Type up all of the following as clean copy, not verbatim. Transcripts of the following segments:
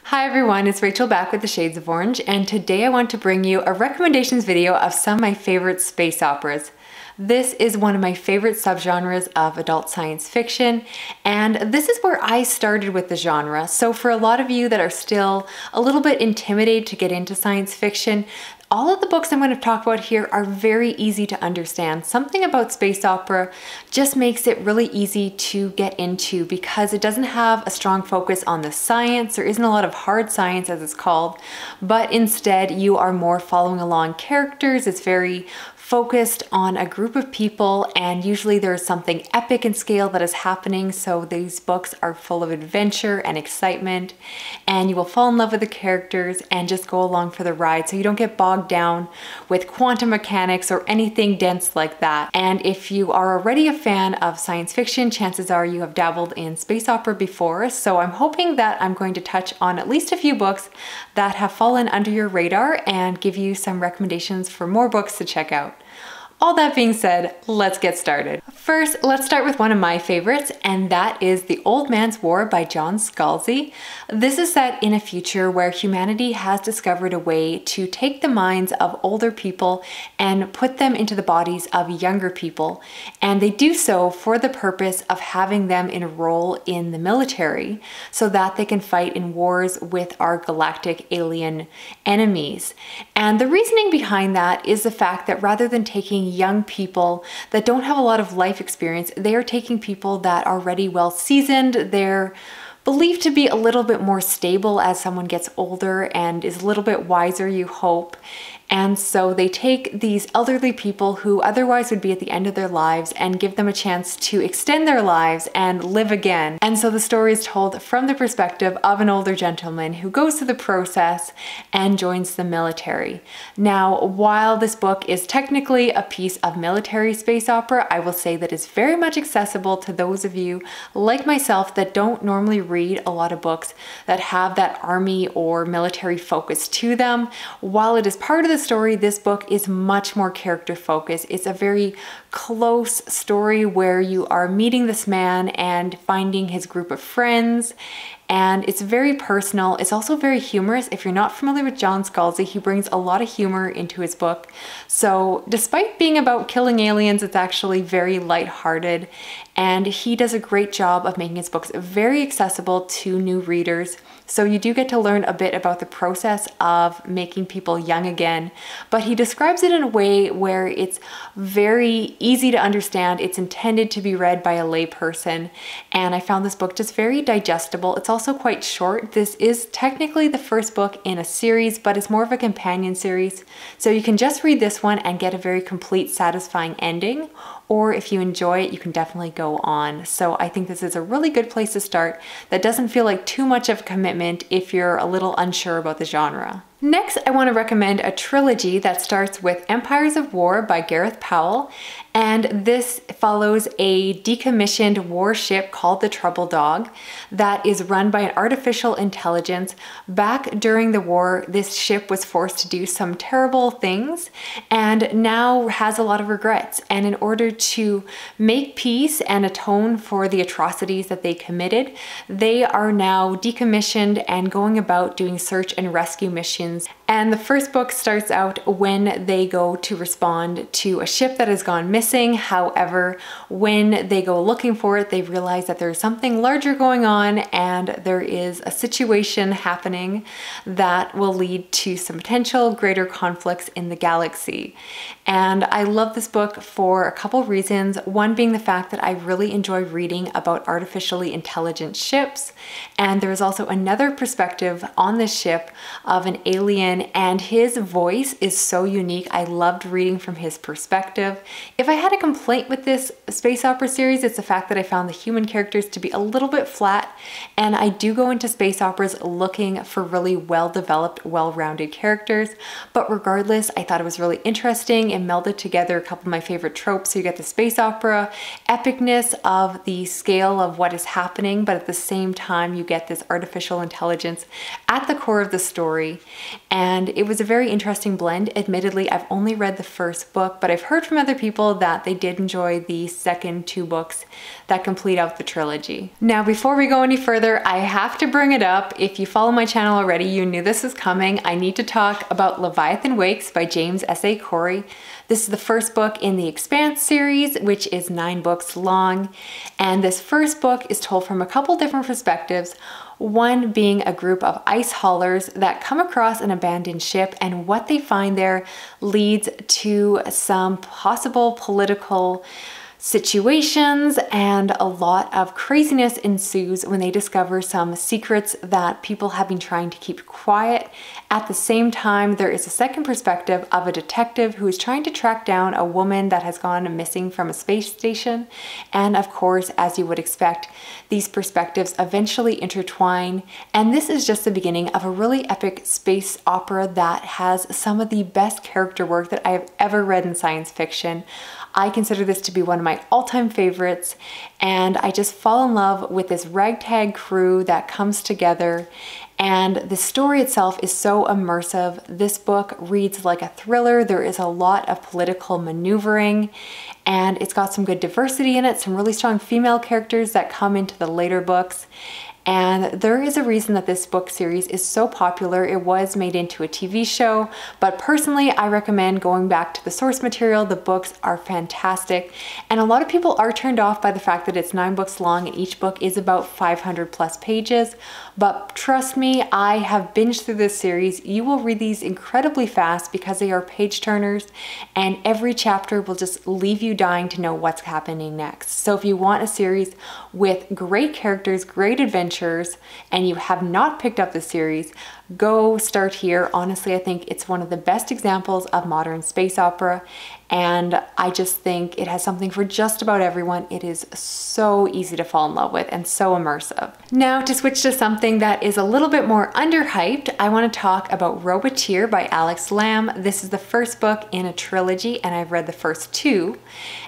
Hi everyone, it's Rachel back with the Shades of Orange, and today I want to bring you a recommendations video of some of my favorite space operas. This is one of my favorite subgenres of adult science fiction, and this is where I started with the genre. So for a lot of you that are still a little bit intimidated to get into science fiction, all of the books I'm going to talk about here are very easy to understand. Something about space opera just makes it really easy to get into because it doesn't have a strong focus on the science. There isn't a lot of hard science as it's called, but instead you are more following along characters. It's very focused on a group of people, and usually there's something epic in scale that is happening. So these books are full of adventure and excitement, and you will fall in love with the characters and just go along for the ride so you don't get bogged down with quantum mechanics or anything dense like that. And if you are already a fan of science fiction, chances are you have dabbled in space opera before. So I'm hoping that I'm going to touch on at least a few books that have fallen under your radar and give you some recommendations for more books to check out. All that being said, let's get started. First, let's start with one of my favorites, and that is The Old Man's War by John Scalzi. This is set in a future where humanity has discovered a way to take the minds of older people and put them into the bodies of younger people, and they do so for the purpose of having them enroll in the military so that they can fight in wars with our galactic alien enemies. And the reasoning behind that is the fact that rather than taking young people that don't have a lot of life experience, they are taking people that are already well seasoned. They're believed to be a little bit more stable as someone gets older and is a little bit wiser, you hope. And so they take these elderly people who otherwise would be at the end of their lives and give them a chance to extend their lives and live again. And so the story is told from the perspective of an older gentleman who goes through the process and joins the military. Now, while this book is technically a piece of military space opera, I will say that it's very much accessible to those of you like myself that don't normally read a lot of books that have that army or military focus to them. While it is part of the story, this book is much more character focused. It's a very close story where you are meeting this man and finding his group of friends, and it's very personal. It's also very humorous. If you're not familiar with John Scalzi, he brings a lot of humor into his book. So despite being about killing aliens, it's actually very lighthearted, and he does a great job of making his books very accessible to new readers. So you do get to learn a bit about the process of making people young again, but he describes it in a way where it's very easy to understand. It's intended to be read by a layperson, and I found this book just very digestible. It's also quite short. This is technically the first book in a series, but it's more of a companion series. So you can just read this one and get a very complete, satisfying ending, or if you enjoy it, you can definitely go on. So I think this is a really good place to start that doesn't feel like too much of a commitment if you're a little unsure about the genre. Next, I want to recommend a trilogy that starts with Empires of War by Gareth Powell, and this follows a decommissioned warship called the Trouble Dog that is run by an artificial intelligence. Back during the war, this ship was forced to do some terrible things and now has a lot of regrets. And in order to make peace and atone for the atrocities that they committed, they are now decommissioned and going about doing search and rescue missions. And the first book starts out when they go to respond to a ship that has gone missing. However, when they go looking for it, they realize that there's something larger going on and there is a situation happening that will lead to some potential greater conflicts in the galaxy. And I love this book for a couple reasons. One being the fact that I really enjoy reading about artificially intelligent ships. And there is also another perspective on this ship of an alien, and his voice is so unique. I loved reading from his perspective. If I had a complaint with this space opera series, it's the fact that I found the human characters to be a little bit flat, and I do go into space operas looking for really well-developed, well-rounded characters. But regardless, I thought it was really interesting. It melded together a couple of my favorite tropes. So you get the space opera epicness of the scale of what is happening, but at the same time, you get this artificial intelligence at the core of the story. And and it was a very interesting blend. Admittedly, I've only read the first book, but I've heard from other people that they did enjoy the second 2 books that complete out the trilogy. Now, before we go any further, I have to bring it up. If you follow my channel already, you knew this was coming. I need to talk about Leviathan Wakes by James S.A. Corey. This is the first book in the Expanse series, which is 9 books long. And this first book is told from a couple different perspectives. One being a group of ice haulers that come across an abandoned ship, and what they find there leads to some possible political situations, and a lot of craziness ensues when they discover some secrets that people have been trying to keep quiet. At the same time, there is a second perspective of a detective who is trying to track down a woman that has gone missing from a space station. And of course, as you would expect, these perspectives eventually intertwine. And this is just the beginning of a really epic space opera that has some of the best character work that I have ever read in science fiction. I consider this to be one of my all-time favorites, and I just fall in love with this ragtag crew that comes together, and the story itself is so immersive. This book reads like a thriller. There is a lot of political maneuvering, and it's got some good diversity in it, some really strong female characters that come into the later books. And there is a reason that this book series is so popular. It was made into a TV show, but personally, I recommend going back to the source material. The books are fantastic. And a lot of people are turned off by the fact that it's 9 books long and each book is about 500 plus pages. But trust me, I have binged through this series. You will read these incredibly fast because they are page turners, and every chapter will just leave you dying to know what's happening next. So if you want a series with great characters, great adventures, and you have not picked up the series, go start here. Honestly, I think it's one of the best examples of modern space opera, and I just think it has something for just about everyone. It is so easy to fall in love with and so immersive. Now, to switch to something that is a little bit more underhyped, I want to talk about Roboteer by Alex Lamb. This is the first book in a trilogy, and I've read the first 2.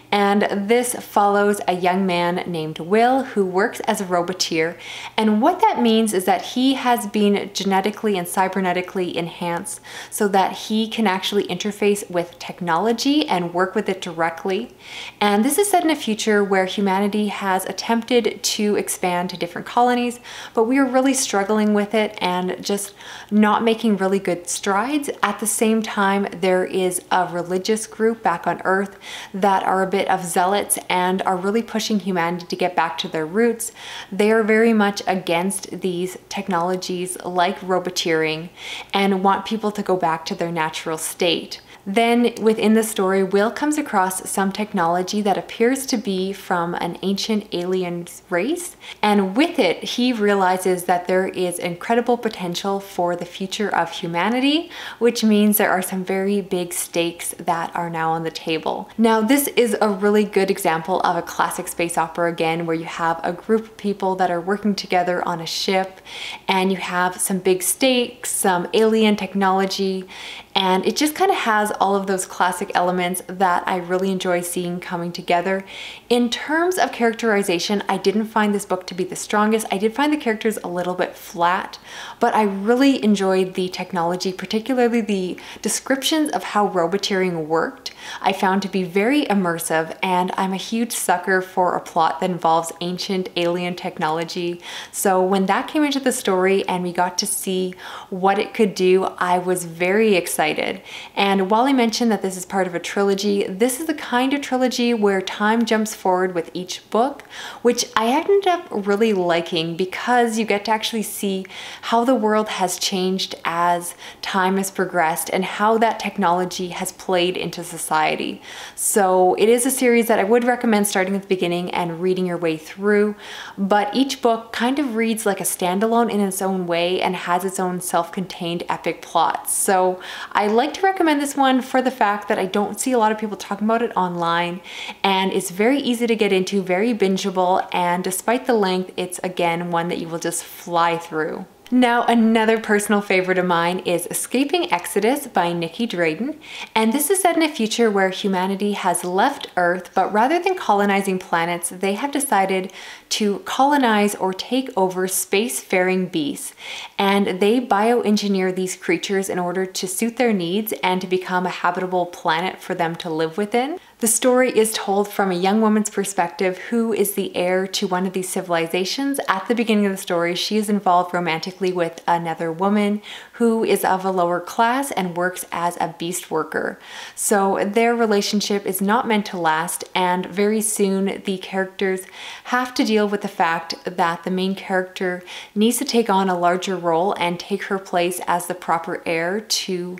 And this follows a young man named Will who works as a roboteer. And what that means is that he has been genetically and cybernetically enhanced so that he can actually interface with technology and work with it directly. And this is set in a future where humanity has attempted to expand to different colonies, but we are really struggling with it and just not making really good strides. At the same time, there is a religious group back on Earth that are a bit of zealots and are really pushing humanity to get back to their roots. They are very much against these technologies like roboteering and want people to go back to their natural state. Then within the story, Will comes across some technology that appears to be from an ancient alien race. And with it, he realizes that there is incredible potential for the future of humanity, which means there are some very big stakes that are now on the table. Now, this is a really good example of a classic space opera again, where you have a group of people that are working together on a ship, and you have some big stakes, some alien technology, and it just kind of has all of those classic elements that I really enjoy seeing coming together. In terms of characterization, I didn't find this book to be the strongest. I did find the characters a little bit flat, but I really enjoyed the technology, particularly the descriptions of how roboteering worked. I found to be very immersive, and I'm a huge sucker for a plot that involves ancient alien technology. So when that came into the story and we got to see what it could do, I was very excited. And while I mentioned that this is part of a trilogy, this is the kind of trilogy where time jumps forward with each book, which I ended up really liking because you get to actually see how the world has changed as time has progressed and how that technology has played into society. So it is a series that I would recommend starting at the beginning and reading your way through, but each book kind of reads like a standalone in its own way and has its own self-contained epic plot. So I like to recommend this one for the fact that I don't see a lot of people talking about it online, and it's very easy to get into, very bingeable, and despite the length, it's again one that you will just fly through. Now, another personal favorite of mine is Escaping Exodus by Nicky Drayden, and this is set in a future where humanity has left Earth, but rather than colonizing planets, they have decided to colonize or take over spacefaring beasts, and they bioengineer these creatures in order to suit their needs and to become a habitable planet for them to live within. The story is told from a young woman's perspective who is the heir to one of these civilizations. At the beginning of the story, she is involved romantically with another woman who is of a lower class and works as a beast worker. So their relationship is not meant to last, and very soon the characters have to deal with the fact that the main character needs to take on a larger role and take her place as the proper heir to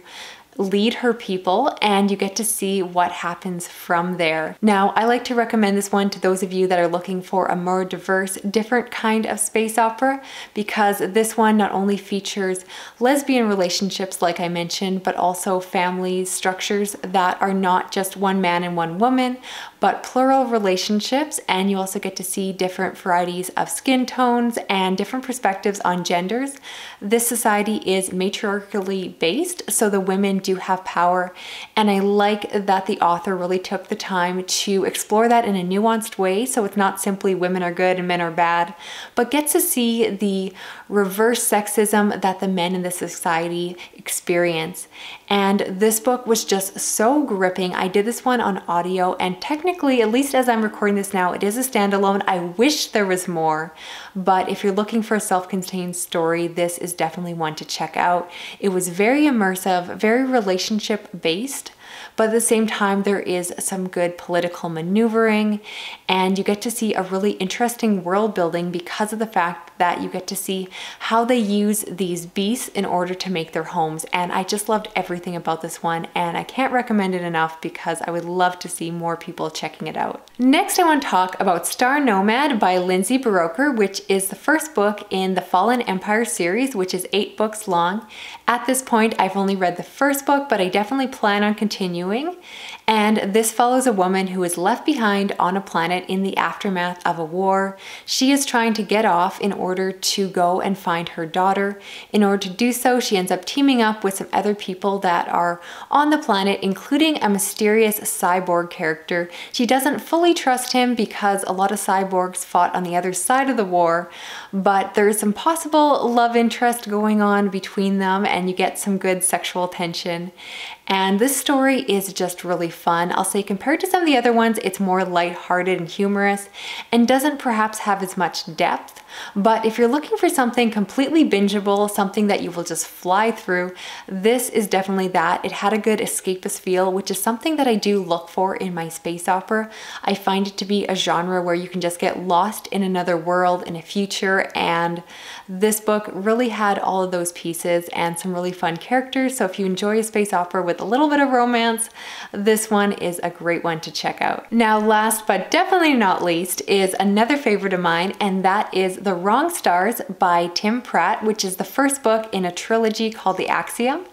lead her people, and you get to see what happens from there. Now, I like to recommend this one to those of you that are looking for a more diverse, different kind of space opera, because this one not only features lesbian relationships like I mentioned, but also family structures that are not just one man and one woman, but plural relationships, and you also get to see different varieties of skin tones and different perspectives on genders. This society is matriarchally based, so the women do have power, and I like that the author really took the time to explore that in a nuanced way, so it's not simply women are good and men are bad, but gets to see the reverse sexism that the men in this society experience. And this book was just so gripping. I did this one on audio, and technically, at least as I'm recording this now, it is a standalone. I wish there was more, but if you're looking for a self-contained story, this is definitely one to check out. It was very immersive, very relationship based, but at the same time, there is some good political maneuvering, and you get to see a really interesting world building because of the fact that you get to see how they use these beasts in order to make their homes. And I just loved everything about this one, and I can't recommend it enough because I would love to see more people checking it out. Next, I want to talk about Star Nomad by Lindsay Buroker, which is the first book in the Fallen Empire series, which is 8 books long. At this point, I've only read the first book, but I definitely plan on continuing. And this follows a woman who is left behind on a planet in the aftermath of a war. She is trying to get off in order to go and find her daughter. In order to do so, she ends up teaming up with some other people that are on the planet, including a mysterious cyborg character. She doesn't fully trust him because a lot of cyborgs fought on the other side of the war, but there's some possible love interest going on between them, and you get some good sexual tension. And this story is just really fun. I'll say compared to some of the other ones, it's more lighthearted and humorous and doesn't perhaps have as much depth. But if you're looking for something completely bingeable, something that you will just fly through, this is definitely that. It had a good escapist feel, which is something that I do look for in my space opera. I find it to be a genre where you can just get lost in another world, in a future, and this book really had all of those pieces and some really fun characters. So if you enjoy a space opera with a little bit of romance, this one is a great one to check out. Now, last but definitely not least is another favorite of mine, and that is The Wrong Stars by Tim Pratt, which is the first book in a trilogy called the Axiom.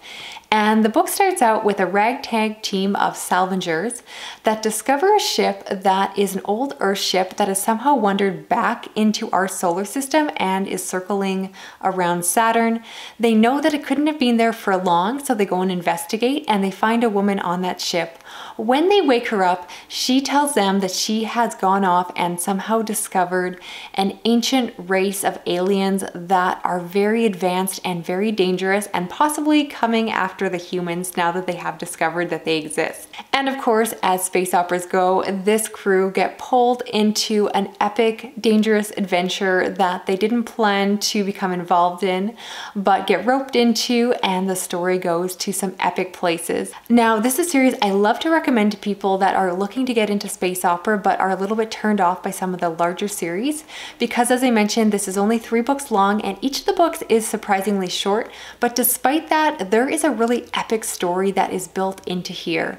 And the book starts out with a ragtag team of salvagers that discover a ship that is an old Earth ship that has somehow wandered back into our solar system and is circling around Saturn. They know that it couldn't have been there for long, so they go and investigate, and they find a woman on that ship. When they wake her up, she tells them that she has gone off and somehow discovered an ancient race of aliens that are very advanced and very dangerous and possibly coming after the humans now that they have discovered that they exist. And of course, as space operas go, this crew get pulled into an epic, dangerous adventure that they didn't plan to become involved in, but get roped into, and the story goes to some epic places. Now, this is a series I love to recommend to people that are looking to get into space opera but are a little bit turned off by some of the larger series, because as I mentioned, this is only 3 books long and each of the books is surprisingly short, but despite that, there is a really epic story that is built into here.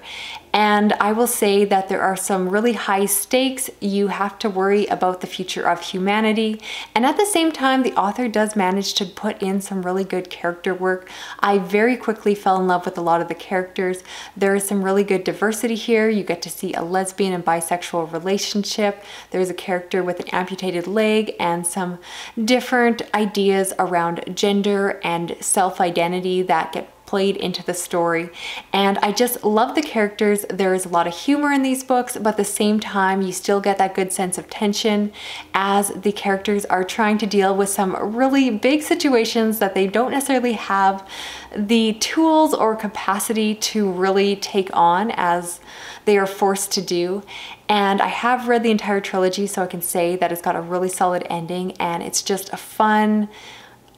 And I will say that there are some really high stakes. You have to worry about the future of humanity. And at the same time, the author does manage to put in some really good character work. I very quickly fell in love with a lot of the characters. There is some really good diversity diversity here. You get to see a lesbian and bisexual relationship. There's a character with an amputated leg and some different ideas around gender and self-identity that get played into the story. And I just love the characters. There is a lot of humor in these books, but at the same time, you still get that good sense of tension as the characters are trying to deal with some really big situations that they don't necessarily have the tools or capacity to really take on as they are forced to do. And I have read the entire trilogy, so I can say that it's got a really solid ending, and it's just a fun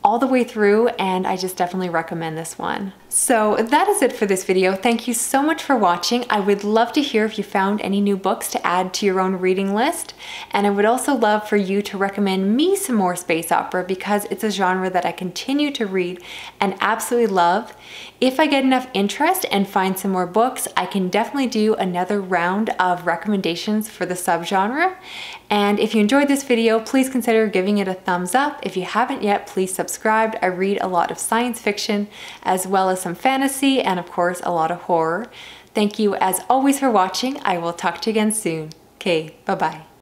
all the way through, and I just definitely recommend this one. So that is it for this video. Thank you so much for watching. I would love to hear if you found any new books to add to your own reading list. And I would also love for you to recommend me some more space opera, because it's a genre that I continue to read and absolutely love. If I get enough interest and find some more books, I can definitely do another round of recommendations for the subgenre. And if you enjoyed this video, please consider giving it a thumbs up. If you haven't yet, please subscribe. I read a lot of science fiction as well as some fantasy and of course a lot of horror. Thank you as always for watching. I will talk to you again soon. Okay, bye-bye.